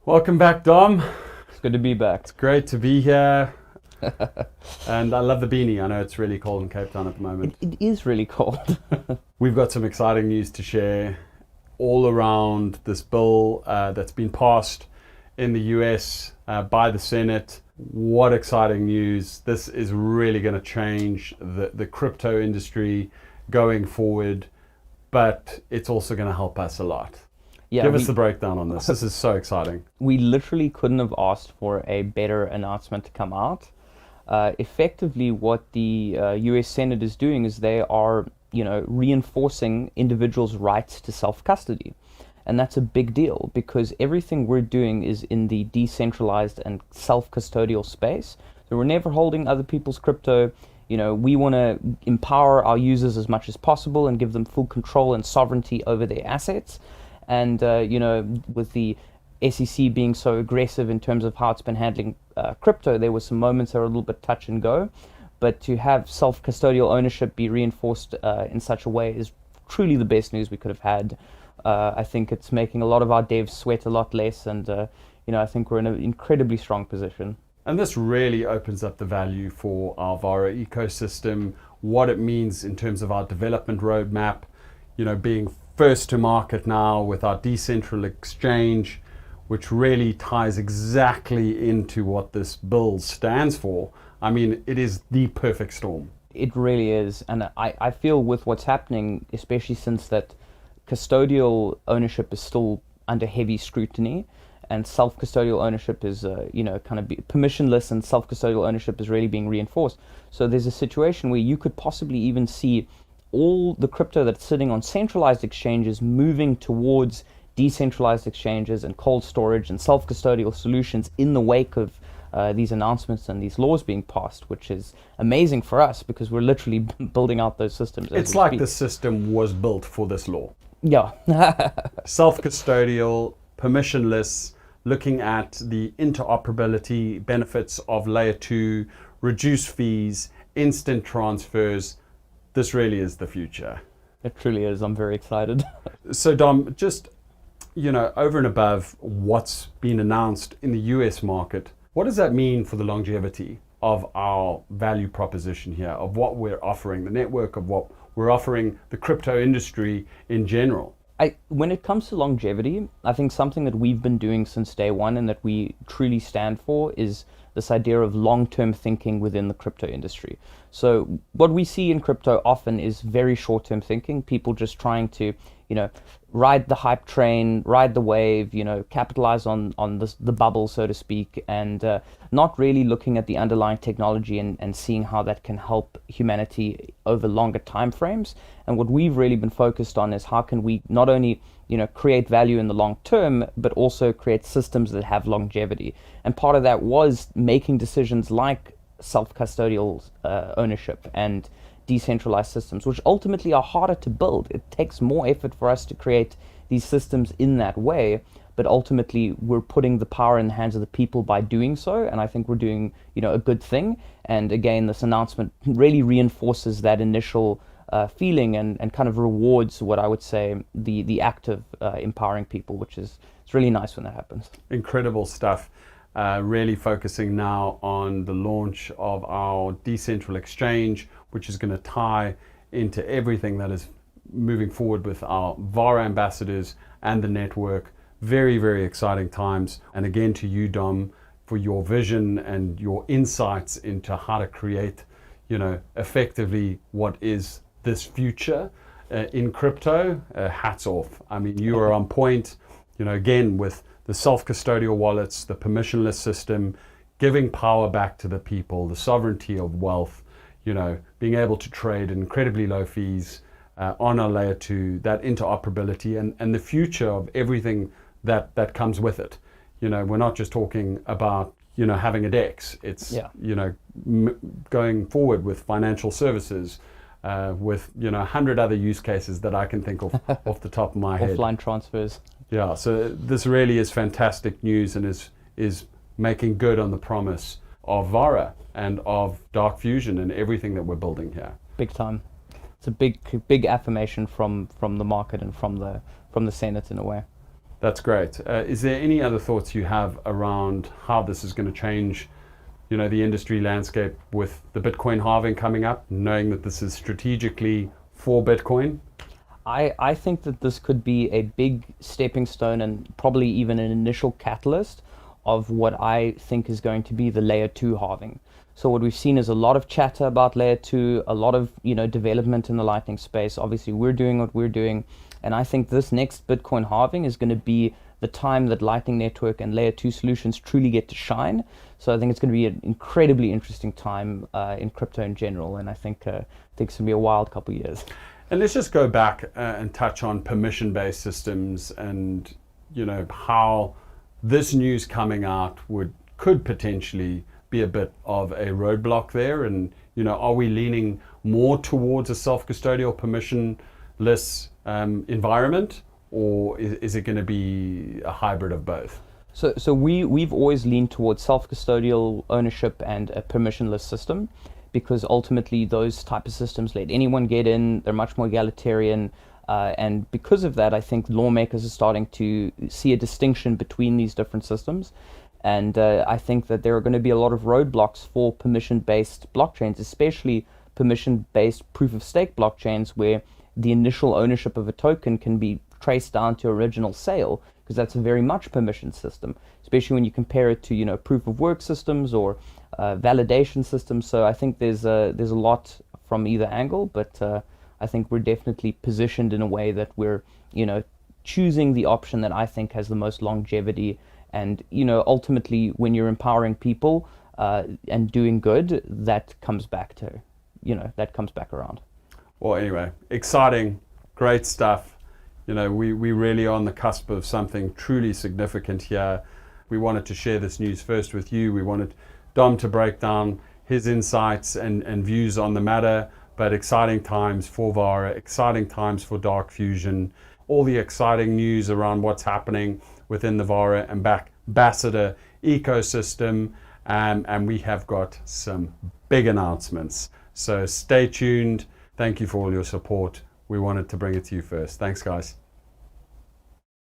Welcome back, Dom. It's good to be back. It's great to be here. And I love the beanie. I know it's really cold in Cape Town at the moment. It is really cold. We've got some exciting news to share all around this bill that's been passed in the US by the Senate. What exciting news. This is really going to change the crypto industry going forward, but it's also going to help us a lot. Yeah, Give us the breakdown on this. This is so exciting. We literally couldn't have asked for a better announcement to come out. Effectively, what the US Senate is doing is they are, reinforcing individuals' rights to self-custody. And that's a big deal because everything we're doing is in the decentralized and self-custodial space. So we're never holding other people's crypto. We want to empower our users as much as possible and give them full control and sovereignty over their assets. And, with the SEC being so aggressive in terms of how it's been handling crypto, there were some moments that were a little bit touch and go. But to have self-custodial ownership be reinforced in such a way is truly the best news we could have had. I think it's making a lot of our devs sweat a lot less. And, I think we're in an incredibly strong position. And this really opens up the value for our Vara ecosystem, what it means in terms of our development roadmap, being first to market now with our decentral exchange, which really ties exactly into what this bill stands for. I mean, it is the perfect storm. It really is. And I feel with what's happening, especially since that custodial ownership is still under heavy scrutiny and self-custodial ownership is, permissionless, and self-custodial ownership is really being reinforced. So there's a situation where you could possibly even see all the crypto that's sitting on centralized exchanges moving towards decentralized exchanges and cold storage and self-custodial solutions in the wake of these announcements and these laws being passed, which is amazing for us because we're literally building out those systems. It's like the system was built for this law. Yeah. Self-custodial, permissionless, looking at the interoperability benefits of layer 2, reduced fees, instant transfers. This really is the future. It truly is. I'm very excited. So Dom, just, over and above what's been announced in the US market, what does that mean for the longevity of our value proposition here, of what we're offering, the network, of what we're offering the crypto industry in general? When it comes to longevity, I think something that we've been doing since day one and that we truly stand for is this idea of long-term thinking within the crypto industry. So what we see in crypto often is very short-term thinking, people just trying to, ride the hype train, ride the wave, capitalize on the bubble, so to speak, and not really looking at the underlying technology and seeing how that can help humanity over longer time frames. And what we've really been focused on is how can we not only create value in the long term, but also create systems that have longevity. And part of that was making decisions like self-custodial ownership and decentralized systems, which ultimately are harder to build. It takes more effort for us to create these systems in that way, but ultimately we're putting the power in the hands of the people by doing so, and I think we're doing a good thing. And again, this announcement really reinforces that initial feeling and kind of rewards what I would say the act of empowering people, which is it's really nice when that happens. Incredible stuff. Really focusing now on the launch of our decentral exchange, which is going to tie into everything that is moving forward with our Vara ambassadors and the network. Very, very exciting times. And again, to you, Dom, for your vision and your insights into how to create, effectively what is this future in crypto. Hats off. I mean, you are on point, again, with the self-custodial wallets, the permissionless system, giving power back to the people, the sovereignty of wealth, being able to trade at incredibly low fees on our layer 2, that interoperability and the future of everything that comes with it. We're not just talking about, having a DEX. It's, going forward with financial services, with, 100 other use cases that I can think of off the top of my head. Offline transfers. Yeah, so this really is fantastic news and is making good on the promise of Vara and of Dark Fusion and everything that we're building here. Big time. It's a big affirmation from the market and from the Senate in a way. That's great. Is there any other thoughts you have around how this is going to change, the industry landscape with the Bitcoin halving coming up, knowing that this is strategically for Bitcoin? I think that this could be a big stepping stone and probably even an initial catalyst of what I think is going to be the layer 2 halving. So what we've seen is a lot of chatter about layer 2, a lot of development in the Lightning space. Obviously, we're doing what we're doing, and I think this next Bitcoin halving is going to be the time that Lightning Network and layer 2 solutions truly get to shine. So I think it's going to be an incredibly interesting time in crypto in general, and I think it's going to be a wild couple of years. And let's just go back and touch on permission-based systems and how this news coming out could potentially be a bit of a roadblock there. And are we leaning more towards a self-custodial permissionless environment, or is it going to be a hybrid of both? So we've always leaned towards self-custodial ownership and a permissionless system, because ultimately those type of systems let anyone get in. They're much more egalitarian, and because of that, I think lawmakers are starting to see a distinction between these different systems. And I think that there are going to be a lot of roadblocks for permission-based blockchains, especially permission-based proof-of-stake blockchains, where the initial ownership of a token can be traced down to original sale, because that's a very much permission system, especially when you compare it to proof-of-work systems or validation systems. So I think there's a lot from either angle, but I think we're definitely positioned in a way that we're choosing the option that I think has the most longevity. And ultimately, when you're empowering people and doing good, that comes back around. Well, anyway, exciting, great stuff. We really are on the cusp of something truly significant here. We wanted to share this news first with you. We wanted Dom to break down his insights and views on the matter, but exciting times for Vara, exciting times for Dark Fusion, all the exciting news around what's happening within the Vara Ambassador ecosystem, and we have got some big announcements. So stay tuned. Thank you for all your support. We wanted to bring it to you first. Thanks, guys.